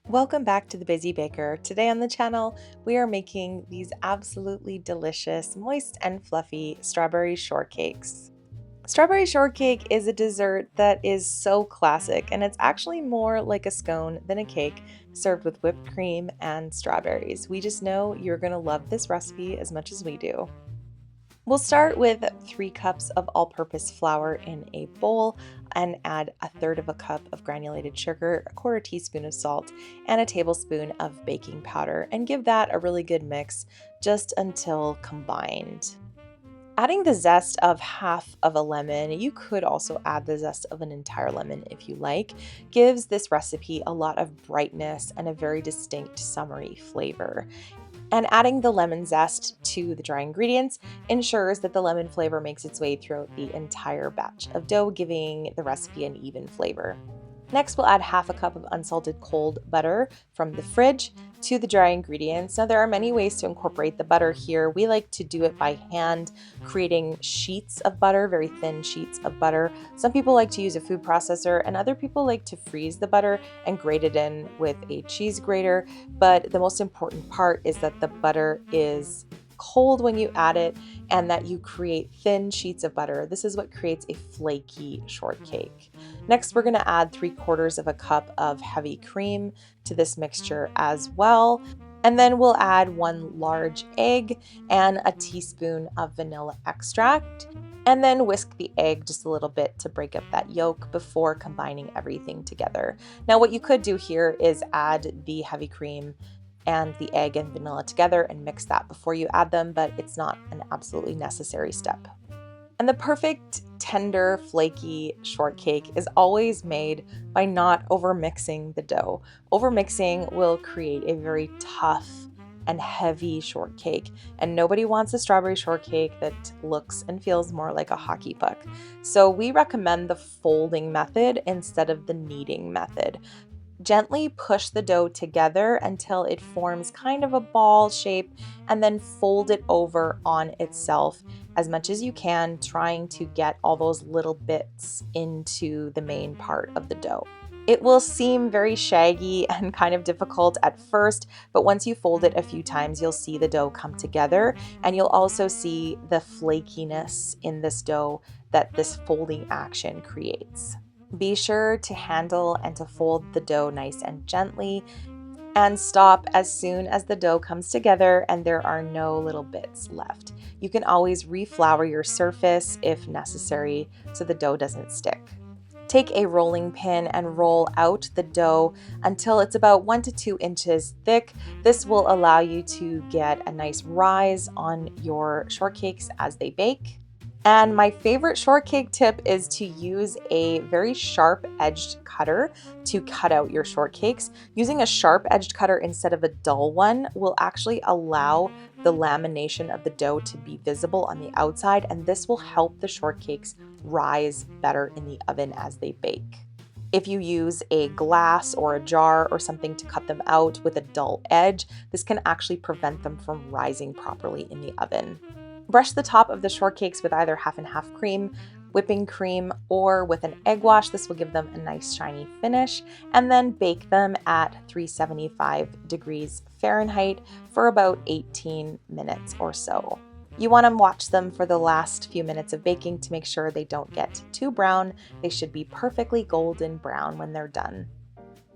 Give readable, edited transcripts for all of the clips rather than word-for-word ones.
Welcome back to The Busy Baker. Today on the channel, we are making these absolutely delicious, moist and fluffy strawberry shortcakes. Strawberry shortcake is a dessert that is so classic, and it's actually more like a scone than a cake served with whipped cream and strawberries. We just know you're going to love this recipe as much as we do. We'll start with 3 cups of all-purpose flour in a bowl and add a third of a cup of granulated sugar, a quarter teaspoon of salt, and a tablespoon of baking powder, and give that a really good mix just until combined. Adding the zest of half of a lemon, you could also add the zest of an entire lemon if you like, gives this recipe a lot of brightness and a very distinct summery flavor. And adding the lemon zest to the dry ingredients ensures that the lemon flavor makes its way throughout the entire batch of dough, giving the recipe an even flavor. Next, we'll add half a cup of unsalted cold butter from the fridge to the dry ingredients. Now, there are many ways to incorporate the butter here. We like to do it by hand, creating sheets of butter, very thin sheets of butter. Some people like to use a food processor, and other people like to freeze the butter and grate it in with a cheese grater. But the most important part is that the butter is cold when you add it and that you create thin sheets of butter. This is what creates a flaky shortcake. Next, we're going to add 3/4 of a cup of heavy cream to this mixture as well. And then we'll add 1 large egg and a teaspoon of vanilla extract. And then whisk the egg just a little bit to break up that yolk before combining everything together. Now, what you could do here is add the heavy cream and the egg and vanilla together and mix that before you add them, but it's not an absolutely necessary step. And the perfect, tender, flaky shortcake is always made by not overmixing the dough. Overmixing will create a very tough and heavy shortcake, and nobody wants a strawberry shortcake that looks and feels more like a hockey puck. So we recommend the folding method instead of the kneading method. Gently push the dough together until it forms kind of a ball shape, and then fold it over on itself as much as you can, trying to get all those little bits into the main part of the dough. It will seem very shaggy and kind of difficult at first, but once you fold it a few times, you'll see the dough come together, and you'll also see the flakiness in this dough that this folding action creates. Be sure to handle and to fold the dough nice and gently, and stop as soon as the dough comes together and there are no little bits left. You can always reflour your surface if necessary so the dough doesn't stick. Take a rolling pin and roll out the dough until it's about 1 to 2 inches thick. This will allow you to get a nice rise on your shortcakes as they bake. And my favorite shortcake tip is to use a very sharp-edged cutter to cut out your shortcakes. Using a sharp-edged cutter instead of a dull one will actually allow the lamination of the dough to be visible on the outside, and this will help the shortcakes rise better in the oven as they bake. If you use a glass or a jar or something to cut them out with a dull edge, this can actually prevent them from rising properly in the oven. Brush the top of the shortcakes with either half and half cream, whipping cream, or with an egg wash. This will give them a nice shiny finish, and then bake them at 375 degrees Fahrenheit for about 18 minutes or so. You want to watch them for the last few minutes of baking to make sure they don't get too brown. They should be perfectly golden brown when they're done.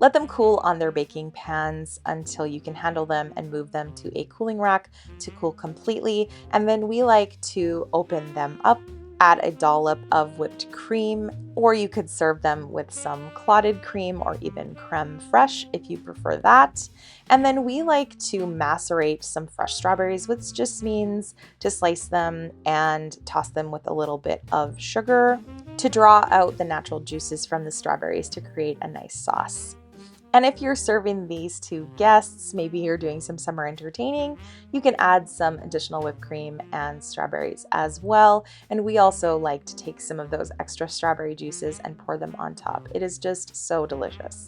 Let them cool on their baking pans until you can handle them and move them to a cooling rack to cool completely. And then we like to open them up, add a dollop of whipped cream, or you could serve them with some clotted cream or even creme fraiche if you prefer that. And then we like to macerate some fresh strawberries, which just means to slice them and toss them with a little bit of sugar to draw out the natural juices from the strawberries to create a nice sauce. And if you're serving these to guests, maybe you're doing some summer entertaining, you can add some additional whipped cream and strawberries as well. And we also like to take some of those extra strawberry juices and pour them on top. It is just so delicious.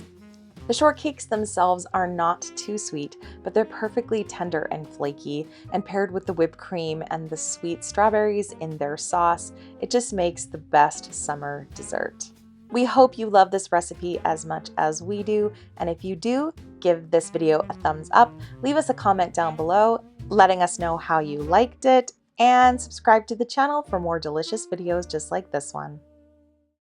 The shortcakes themselves are not too sweet, but they're perfectly tender and flaky, and paired with the whipped cream and the sweet strawberries in their sauce, it just makes the best summer dessert. We hope you love this recipe as much as we do, and if you do, give this video a thumbs up, leave us a comment down below letting us know how you liked it, and subscribe to the channel for more delicious videos just like this one.